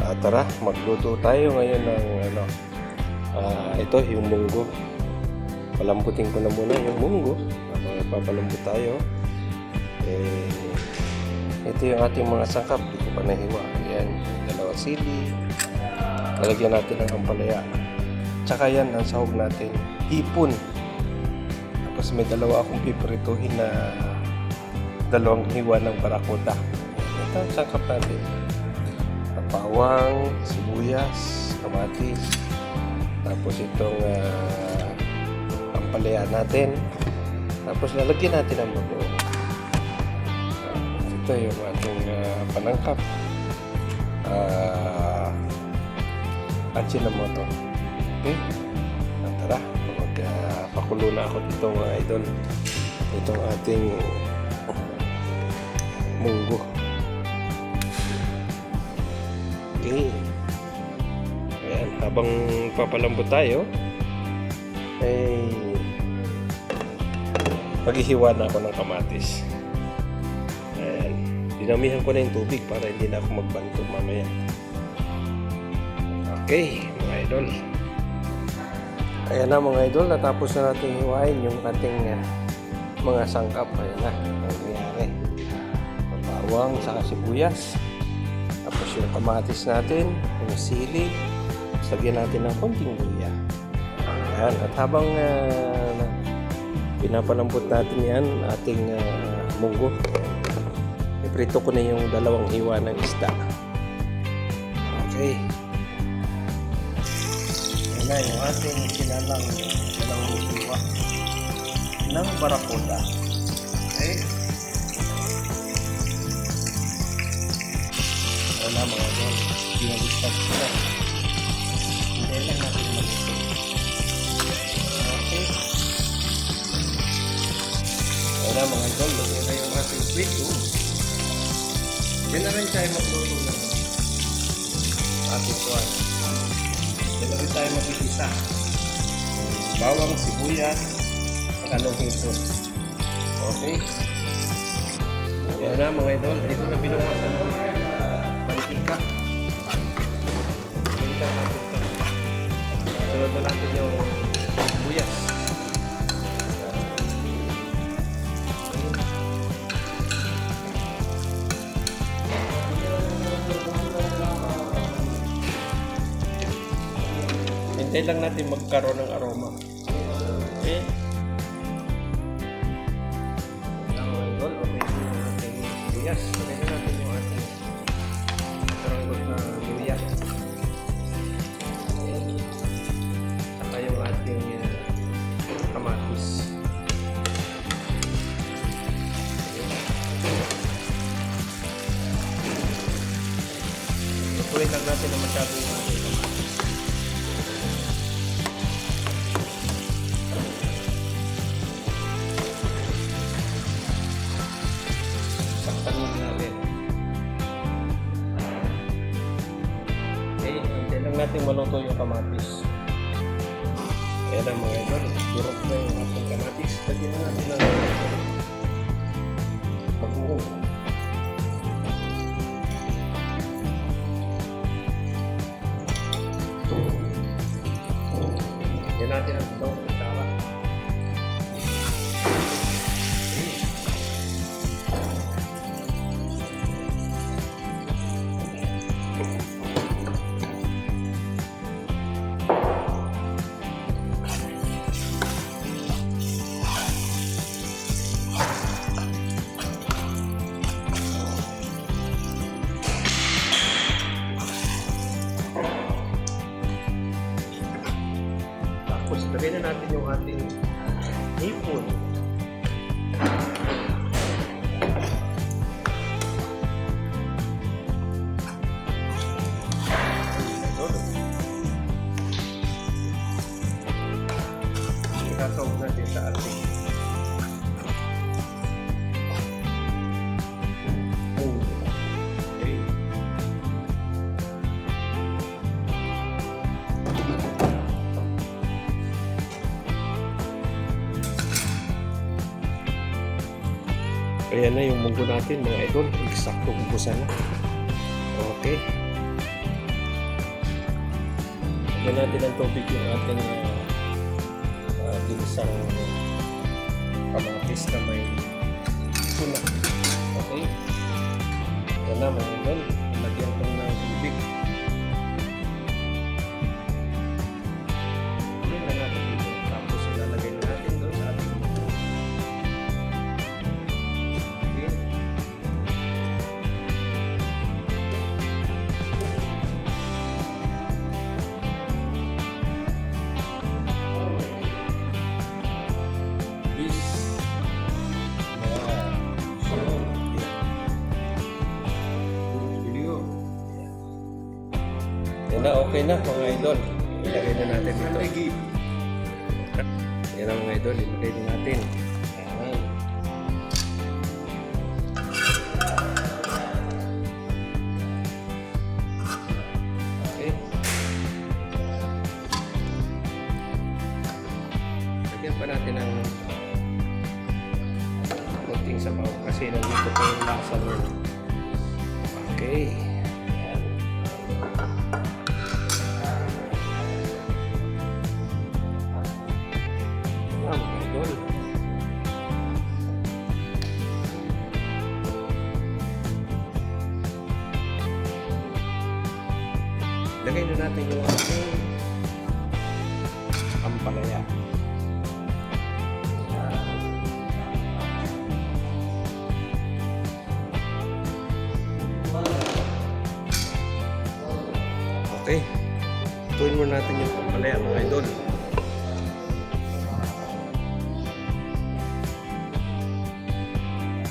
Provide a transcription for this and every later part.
Tara, magluto tayo ngayon ng ito yung munggo. Palambutin ko na muna yung munggo. Papalambot tayo. Ito yung ating mga sangkap. Hindi ko pa nahiwa. Ayan, dalawang sili. Lalagyan natin ng ampalaya. Tsaka yan, ang sahog natin. Hipon. Tapos may dalawa akong piprituhin na dalawang hiwa ng barakuda. Ito ang sangkap natin. Bawang, sibuyas, kamatis, tapos itong ampalaya natin, tapos lalagyan natin ang bagoong. Ito yung ating panangkap, Ajinomoto. Okay, tara, magpakulo na ako dito mga idol, itong ating munggo. Okay. Ayan, habang papalambot tayo ay maghihiwa na ako ng kamatis. Ayan, dinamihan ko na yung tubig para hindi na ako magbanto mamaya. Okay, mga idol. Ayan na mga idol, natapos na natin hiwain yung ating mga sangkap. Ayan na, ang nangyari. Bawang saka sibuyas. Tapos yung kamatis natin, yung sili, lagyan natin ng konting luya. Ayan. At habang pinapalambot natin yan, ating munggo, iprito ko na yung dalawang hiwa ng isda. Okay. Ayan na yung ating kinalang dalawang hiwa ng barakuda. Okay. Wala mga idol, binabistag ko na. Hindi lang natin mag-ito. Okay. Wala mga idol, lagyan na yung ating prito. Yan na rin tayo magluto ng ating kuwan. Yan na rin tayo mag-isa. Bawang, sibuyas, makalong hipon. Okay. Yan na mga idol, ito na binuwasan mo. Mantika. Sunod na natin yung buyas. Hintay lang natin magkaroon ng aroma. Okay. Okay yung ating buyas. Okay na natin yung ating karanggot na luya. Saka yung ating kamatis. Lutuin lang natin na masyado yung ating kamatis. Saktan muna natin. Okay, hintay lang natin maluto yung kamatis. Ayan na mga idol, durok na yung ating kamatis. Lagyan na natin ng bagoong. Lagyan natin ang bawang at tawa. Tapos lagyan na natin yung ating hipon. Ikasawag natin sa ating munggo. Okay. Ayan na yung munggo natin mga idol. Eksakto ubusan na. Okay. Lagyan natin ng tubig yung ating ginisang kamatis na may tuna. Okay? Yan na mga idol. Lagyan ko ng tubig. Lagyan na natin dito. Tapos ilalagay na natin doon sa ating okay. Yan na, okay na mga idol. Ilagay na natin dito. Yan na mga idol, ilagay na natin. Ayan. Okay. Lagyan pa natin ng konting sabaw kasi nandito pa yung lasa nun. Okay. Lagay na natin yung ating ampalaya. Okay. Tuwin mo natin yung ampalaya mga idol.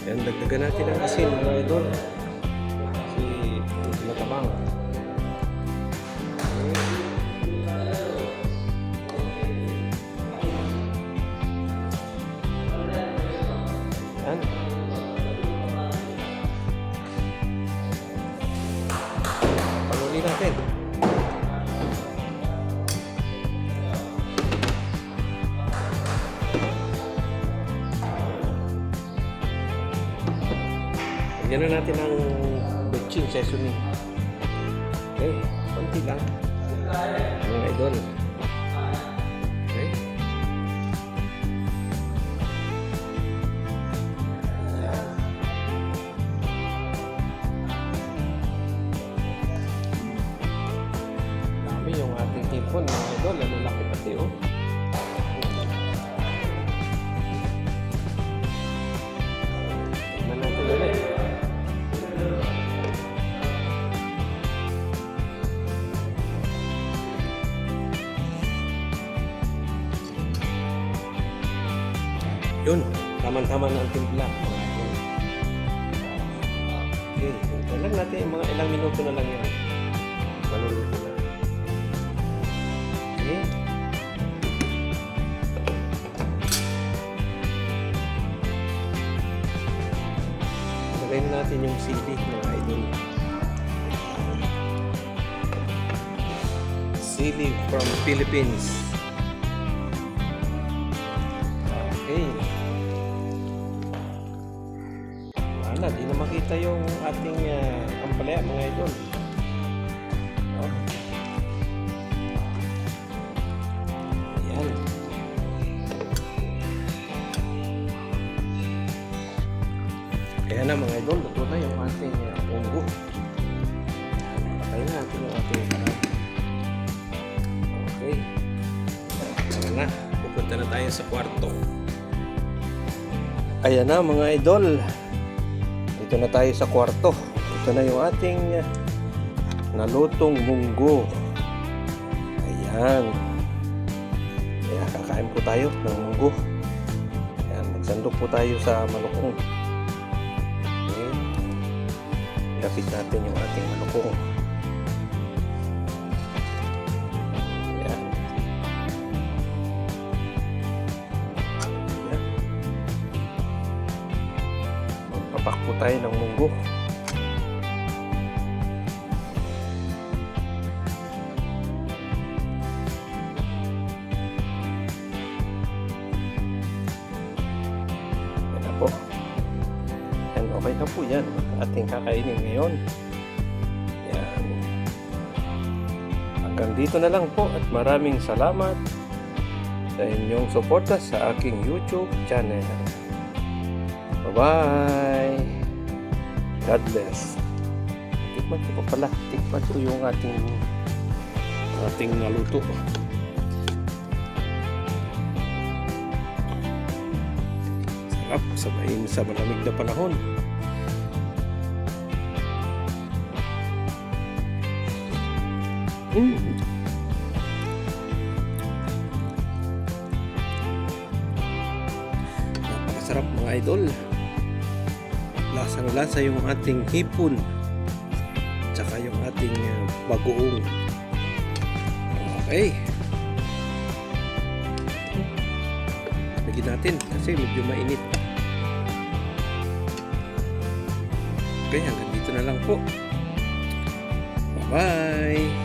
Yan, dagdagan natin ang asin mga idol. Kasi matabang. Yan. Panuli natin. Lagyan na natin ang betchin sesame. Okay, konti lang. Mga idol. Okay. Dami yung ating hipon mga idol. Lalo laki pati oh. Tignan natin ulit. Yun, tama-tama na ang timpla. Okay, hintayin lang natin yung mga ilang minuto na lang yan. Maluluto na. Okay. Lagay na natin yung sili, mga idol. Sili from Philippines. Okay. Wala, di na makita yung ating ampalaya mga idol. Oh. Ayan. Kaya na mga idol, luto na yung ating munggo. Patayin natin yung ating parang. Okay. Tara na, pupunta na tayo sa kwarto. Ayan na mga idol. Dito na tayo sa kwarto. Ito na yung ating nalutong munggo. Ayan. Kaya kakain po tayo ng munggo. Ayan, magsandok po tayo sa malukong. Okay. Lapit natin yung ating malukong. Ayan. Ayan. Magpapak po tayo ng munggo. Po. And okay na po yan ating kakainin ngayon. Yan. Hanggang dito na lang po at maraming salamat sa inyong suporta sa aking YouTube channel. Bye-bye! God bless! Tikman ko pa pala. Tikman ko yung ating naluto. Sarap sabayin sa malamig na panahon. Napakasarap mga idol. Lasang-lasa yung ating hipon tsaka yung ating bagoong. Okay, lagyan natin kasi medyo mainit. Okay, hanggang dito na lang po. Bye bye.